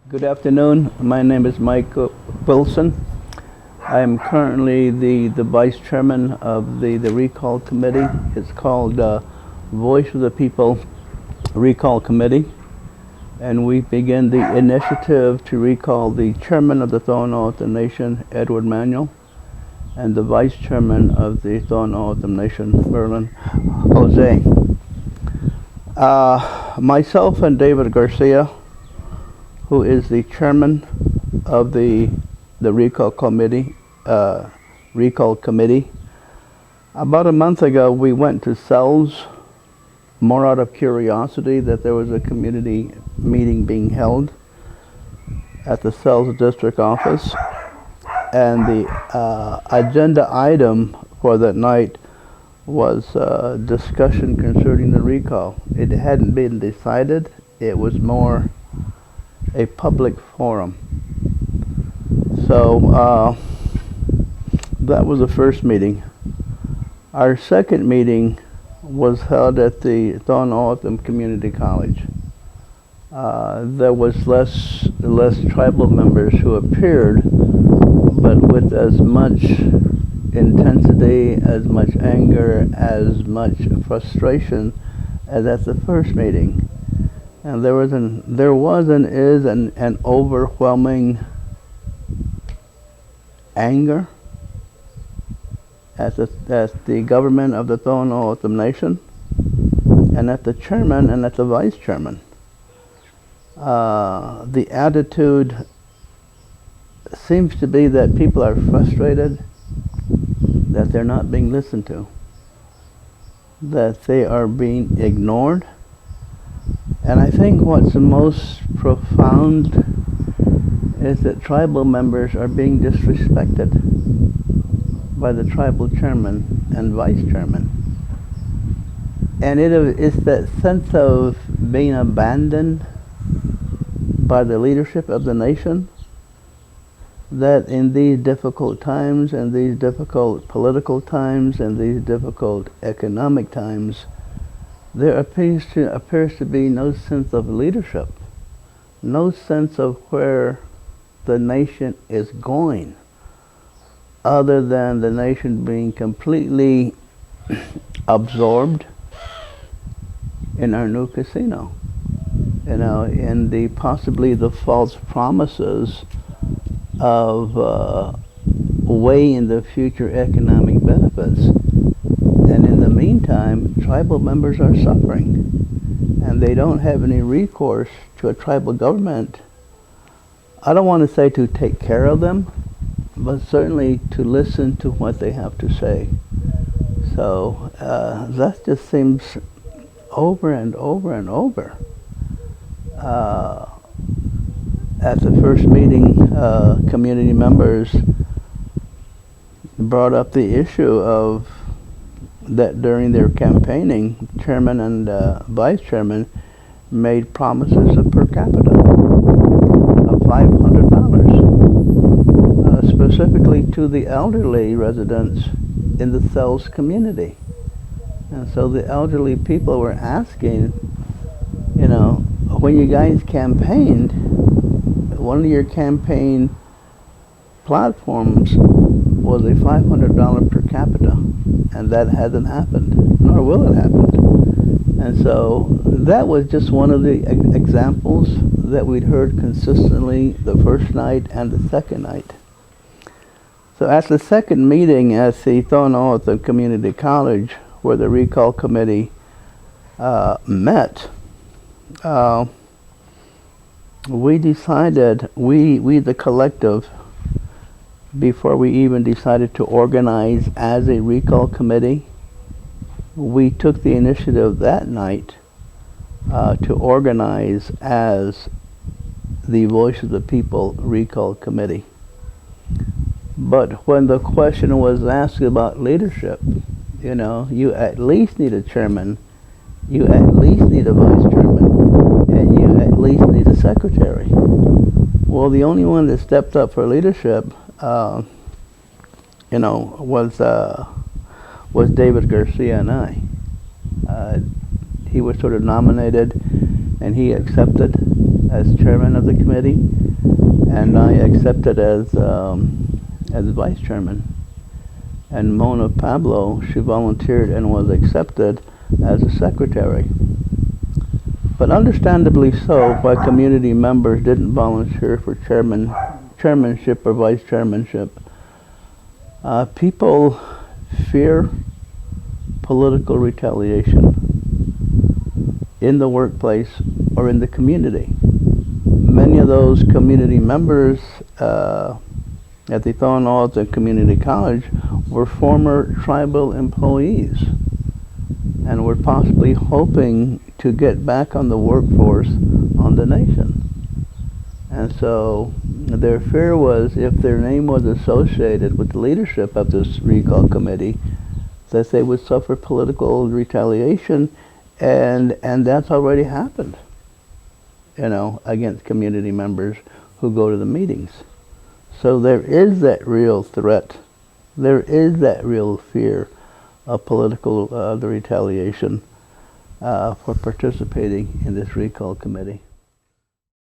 Good afternoon. My name is Mike Wilson. I am currently the vice chairman of the recall committee. It's called Voice of the People Recall Committee. And we begin the initiative to recall the chairman of the Thorn Autumn Nation, Edward Manuel, and the vice chairman of the Thorn Autumn Nation, Merlin Jose. Myself and David Garcia, who is the chairman of the recall committee. About a month ago, we went to Cells, more out of curiosity that there was a community meeting being held at the Cells district office, and the agenda item for that night was discussion concerning the recall. It hadn't been decided. It was more a public forum. So that was the first meeting. Our second meeting was held at the Thorn Autumn Community College. There was less tribal members who appeared, but with as much intensity, as much anger, as much frustration as at the first meeting. And there was and is an overwhelming anger at the government of the Thorn Autumn Nation, and at the chairman and at the vice chairman. The attitude seems to be that people are frustrated that they're not being listened to, that they are being ignored. And I think what's the most profound is that tribal members are being disrespected by the tribal chairman and vice chairman. And it's that sense of being abandoned by the leadership of the nation, that in these difficult times, and these difficult political times, and these difficult economic times, there appears to be no sense of leadership, no sense of where the nation is going, other than the nation being completely absorbed in our new casino, in the possibly the false promises of weighing the future economic benefits. And in the meantime, tribal members are suffering, and they don't have any recourse to a tribal government. I don't want to say to take care of them, but certainly to listen to what they have to say. So that just seems over and over and over. At the first meeting, community members brought up the issue of that during their campaigning, chairman and vice chairman made promises of per capita of $500, specifically to the elderly residents in the Cells community. And so the elderly people were asking, when you guys campaigned, one of your campaign platforms was a $500 per capita, and that hasn't happened, nor will it happen. And so that was just one of the examples that we'd heard consistently the first night and the second night. So at the second meeting at the Thorn Autumn Community College, where the recall committee met, we decided, we the collective, before we even decided to organize as a recall committee, we took the initiative that night to organize as the Voice of the People Recall Committee. But when the question was asked about leadership, you at least need a chairman, you at least need a vice chairman, and you at least need a secretary. Well, the only one that stepped up for leadership was David Garcia and I. He was sort of nominated, and he accepted. as chairman of the committee, and I accepted as vice chairman. And Mona Pablo, she volunteered and was accepted as a secretary. But understandably so, why community members didn't volunteer for chairmanship or vice chairmanship. People fear political retaliation in the workplace or in the community. Many of those community members at the Thornton Community College were former tribal employees and were possibly hoping to get back on the workforce on the nation. And so their fear was if their name was associated with the leadership of this recall committee, that they would suffer political retaliation, and that's already happened, against community members who go to the meetings. So there is that real threat. There is that real fear of political the retaliation for participating in this recall committee.